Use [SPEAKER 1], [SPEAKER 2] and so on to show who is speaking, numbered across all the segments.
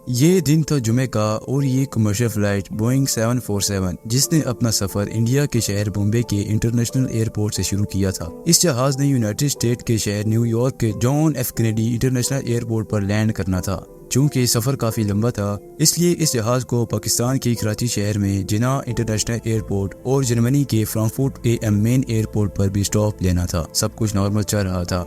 [SPEAKER 1] یہ دن تھا جمعے کا اور یہ کمرشل فلائٹ بوئنگ 747 جس نے اپنا سفر انڈیا کے شہر بمبئی کے انٹرنیشنل ایئرپورٹ سے شروع کیا تھا۔ اس جہاز نے یونائٹڈ اسٹیٹ کے شہر نیو یارک کے John F Kennedy international airport پر لینڈ کرنا تھا۔ چونکہ سفر کافی لمبا تھا اس لیے اس جہاز کو پاکستان کے کراچی شہر میں جناح انٹرنیشنل ایئرپورٹ اور جرمنی کے فرانکفرٹ AM مین ایئرپورٹ پر بھی سٹاپ لینا تھا۔ سب کچھ نارمل چل رہا تھا،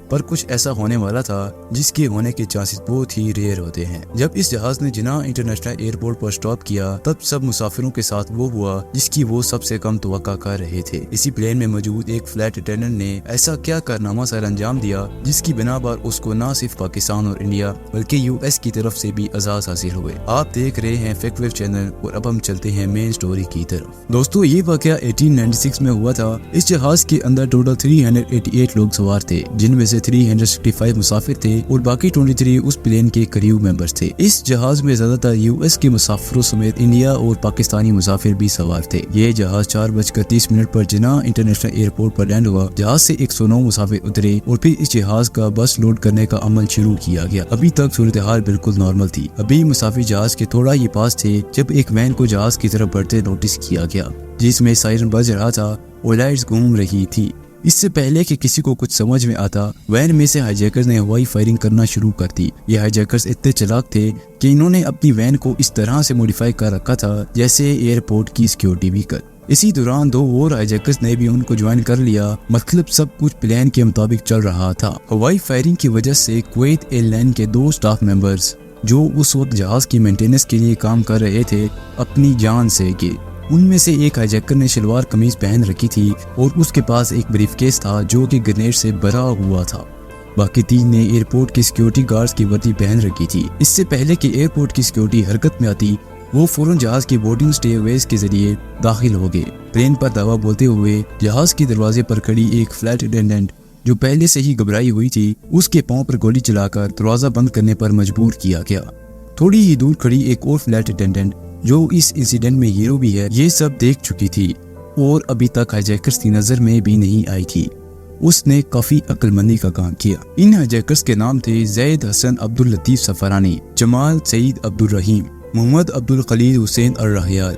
[SPEAKER 1] پر کچھ ایسا ہونے والا تھا جس کے ہونے کے چانسز بہت ہی ریئر ہوتے ہیں۔ جب اس جہاز نے جناح انٹرنیشنل ایئرپورٹ پر سٹاپ کیا تب سب مسافروں کے ساتھ وہ ہوا جس کی وہ سب سے کم توقع کر رہے تھے۔ اسی پلین میں موجود ایک فلائٹ اٹینڈنٹ نے ایسا کیا کارنامہ سر انجام دیا جس کی بنا پر اس کو نہ صرف پاکستان اور انڈیا بلکہ US کی طرف سے بھی اعزاز حاصل ہوئے۔ آپ دیکھ رہے ہیں فیکٹ ویو چینل اور اب ہم چلتے ہیں مین سٹوری کی طرف۔ دوستو، یہ واقعہ 1896 میں ہوا تھا۔ اس جہاز کے اندر ٹوٹل 388 لوگ سوار تھے، جن میں سے 365 مسافر تھے اور باقی 23 اس پلین کے کریو ممبرز تھے۔ اس جہاز میں زیادہ تر US کے مسافروں سمیت انڈیا اور پاکستانی مسافر بھی سوار تھے۔ یہ جہاز 4:30 پر جناح انٹرنیشنل ایئرپورٹ پر لینڈ ہوا۔ جہاز سے 109 مسافر اترے اور پھر اس جہاز کا بس لوڈ کرنے کا عمل شروع کیا گیا۔ ابھی تک صورتحال بالکل نارمل تھی۔ ابھی مسافر جہاز کے تھوڑا ہی پاس تھے جب ایک وین کو جہاز کی طرف بڑھتے نوٹس کیا گیا، جس میں سائرن بج رہا تھا اور لائٹس گھوم رہی تھی۔ اس سے پہلے کہ کسی کو کچھ سمجھ میں آتا، وین میں سے ہائی جیکرز نے ہوائی فائرنگ کرنا شروع کر دی۔ یہ ہائی جیکرز اتنے چلاک تھے کہ انہوں نے اپنی وین کو اس طرح سے موڈیفائی کر رکھا تھا جیسے ایئرپورٹ کی سیکیورٹی ویکل۔ اسی دوران 2 اور ہائی جیکرز نے بھی ان کو جوائن کر لیا۔ مطلب سب کچھ پلان کے مطابق چل رہا تھا۔ ہوائی فائرنگ کی وجہ سے کویت ایئر لائن کے 2 سٹاف ممبرز جو اس وقت جہاز کی مینٹیننس کے لیے کام کر رہے تھے اپنی جان سے گئے۔ ان میں سے ایک ہائی جیکر نے شلوار قمیض پہن رکھی تھی اور اس کے پاس ایک بریف کیس تھا جو کہ گرینیڈ سے بھرا ہوا تھا۔ باقی 3 نے ایئرپورٹ کی سیکیورٹی گارڈز کی وردی پہن رکھی تھی۔ اس سے پہلے کہ ایئرپورٹ کی سیکیورٹی حرکت میں آتی، وہ فوراً جہاز کی بورڈنگ سٹے ویز کے ذریعے داخل ہو گئے۔ پلین پر دعویٰ بولتے ہوئے جہاز کے دروازے پر کھڑی ایک فلائٹ اٹینڈنٹ جو پہلے سے ہی گھبرائی ہوئی تھی، اس کے پاؤں پر گولی چلا کر دروازہ بند کرنے پر مجبور کیا گیا۔ تھوڑی ہی دور کھڑی ایک اور فلائٹ اٹینڈنٹ جو اس انسیڈنٹ میں ہیرو بھی ہے، یہ سب دیکھ چکی تھی اور ابھی تک ہائی جیکرز کی نظر میں بھی نہیں آئی تھی۔ اس نے کافی عقل مندی کا کام کیا۔ ان ہائی جیکرز کے نام تھے زید حسن عبداللطیف سفرانی، جمال سعید عبدالرحیم، محمد عبدالخلیل حسین الرحیال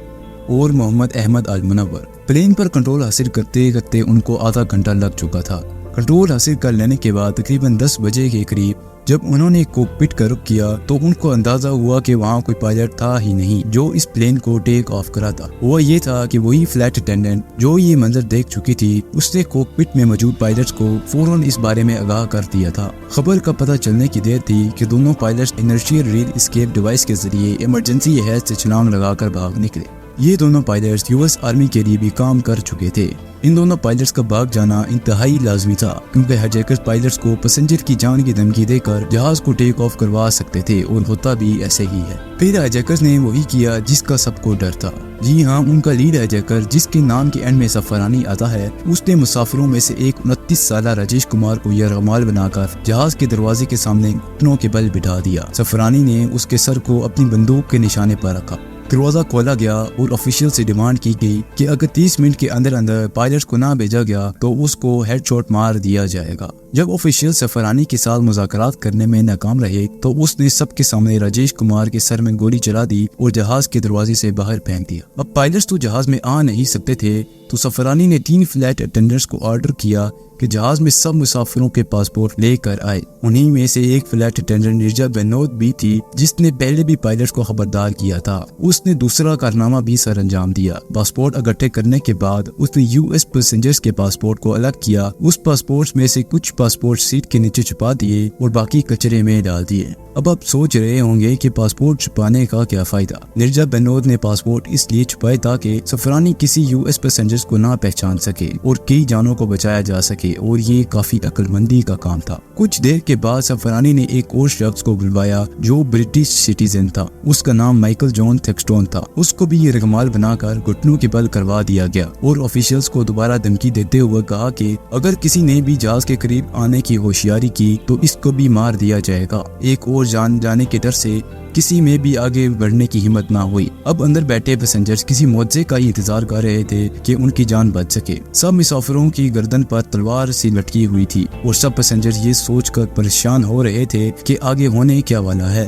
[SPEAKER 1] اور محمد احمد المنور۔ پلین پر کنٹرول حاصل کرتے کرتے ان کو آدھا گھنٹہ لگ چکا تھا۔ کنٹرول حاصل کر لینے کے بعد تقریباً 10 بجے کے قریب جب انہوں نے کوکپٹ کا رخ کیا تو ان کو اندازہ ہوا کہ وہاں کوئی پائلٹ تھا ہی نہیں جو اس پلین کو ٹیک آف کرا تھا۔ وہ یہ تھا کہ وہی فلائٹ اٹینڈنٹ جو یہ منظر دیکھ چکی تھی، اس نے کوکپٹ میں موجود پائلٹس کو فوراً اس بارے میں آگاہ کر دیا تھا۔ خبر کا پتہ چلنے کی دیر تھی کہ دونوں pilots inertial reel escape device کے ذریعے ایمرجنسی ہیڈ سے چھلانگ لگا کر بھاگ نکلے۔ یہ دونوں پائلٹس US آرمی کے لیے بھی کام کر چکے تھے۔ ان دونوں پائلٹس کا بھاگ جانا انتہائی لازمی تھا کیونکہ ہائی جیکرز پائلٹس کو پیسنجر کی جان کی دھمکی دے کر جہاز کو ٹیک آف کروا سکتے تھے اور ہوتا بھی ایسے ہی ہے۔ پھر ہائی جیکرز نے وہی کیا جس کا سب کو ڈر تھا۔ جی ہاں، ان کا لیڈ ہائی جیکر جس کے نام کے اینڈ میں سفرانی آتا ہے، اس نے مسافروں میں سے ایک 29 سالہ راجیش کمار کو یرغمال بنا کر جہاز کے دروازے کے سامنے گھٹنوں کے بل بٹھا دیا۔ سفرانی نے اس کے سر کو اپنی بندوق کے نشانے پر رکھا۔ دروازہ کھولا گیا اور آفیشیل سے ڈیمانڈ کی گئی کہ اگر 30 منٹ کے اندر اندر پائلٹس کو نہ بھیجا گیا تو اس کو ہیڈ شاٹ مار دیا جائے گا۔ جب آفیشیل سفرانی کے ساتھ مذاکرات کرنے میں ناکام رہے تو اس نے سب کے سامنے راجیش کمار کے سر میں گولی چلا دی اور جہاز کے دروازے سے باہر پھینک دیا۔ اب پائلٹس تو جہاز میں آ نہیں سکتے تھے تو سفرانی نے 3 فلائٹ اٹینڈنٹس کو آرڈر کیا کہ جہاز میں سب مسافروں کے پاسپورٹ لے کر آئے۔ انہی میں سے ایک فلائٹ اٹینڈنٹ نرجا بنود بھی تھی جس نے پہلے بھی پائلٹس کو خبردار کیا تھا۔ اس نے دوسرا کارنامہ بھی سر انجام دیا۔ پاسپورٹ اکٹھے کرنے کے بعد اس نے US پیسنجرز کے پاسپورٹ کو الگ کیا۔ اس پاسپورٹ میں سے کچھ پاسپورٹ سیٹ کے نیچے چھپا دیے اور باقی کچرے میں ڈال دیے۔ اب آپ سوچ رہے ہوں گے کہ پاسپورٹ چھپانے کا کیا فائدہ؟ نرجا بنود نے پاسپورٹ اس لیے چھپائے تاکہ سفرانی کسی US پیسنجرز کو نہ پہچان سکے اور کئی جانوں کو بچایا جا سکے، اور یہ کافی عقل مندی کا کام تھا۔ کچھ دیر کے بعد سفرانی نے ایک اور شخص کو بلوایا جو برٹش سٹیزن تھا۔ اس کا نام مائیکل جان تھیکسٹون تھا۔ اس کو بھی یرغمال بنا کر گھٹنوں کے بل کروا دیا گیا اور آفیشلز کو دوبارہ دھمکی دیتے ہوئے کہا کہ اگر کسی نے بھی جہاز کے قریب آنے کی ہوشیاری کی تو اس کو بھی مار دیا جائے گا۔ ایک اور جان جانے کے ڈر سے کسی میں بھی آگے بڑھنے کی ہمت نہ ہوئی۔ اب اندر بیٹھے پیسنجرز کسی معجزے کا ہی انتظار کر رہے تھے کہ ان کی جان بچ سکے۔ سب مسافروں کی گردن پر تلوار سی لٹکی ہوئی تھی اور سب پیسنجرز یہ سوچ کر پریشان ہو رہے تھے کہ آگے ہونے کیا والا ہے۔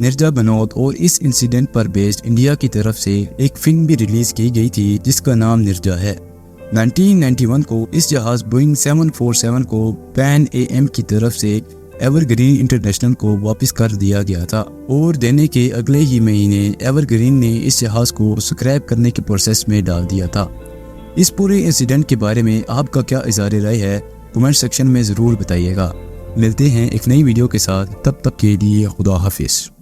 [SPEAKER 1] نرجا بنوت اور اس انسیڈنٹ پر بیسڈ انڈیا کی طرف سے ایک فلم بھی ریلیز کی گئی تھی جس کا نام نرجا ہے۔ 1991 کو اس جہاز بوئنگ 747 کو پین اے ایم کی طرف سے ایور گرین انٹرنیشنل کو واپس کر دیا گیا تھا اور دینے کے اگلے ہی مہینے ایور گرین نے اس جہاز کو سکریپ کرنے کے پروسیس میں ڈال دیا تھا۔ اس پورے انسیڈنٹ کے بارے میں آپ کا کیا اظہار رائے ہے کمنٹ سیکشن میں ضرور بتائیے گا۔ ملتے ہیں ایک نئی ویڈیو کے ساتھ، تب تک کے لیے خدا حافظ۔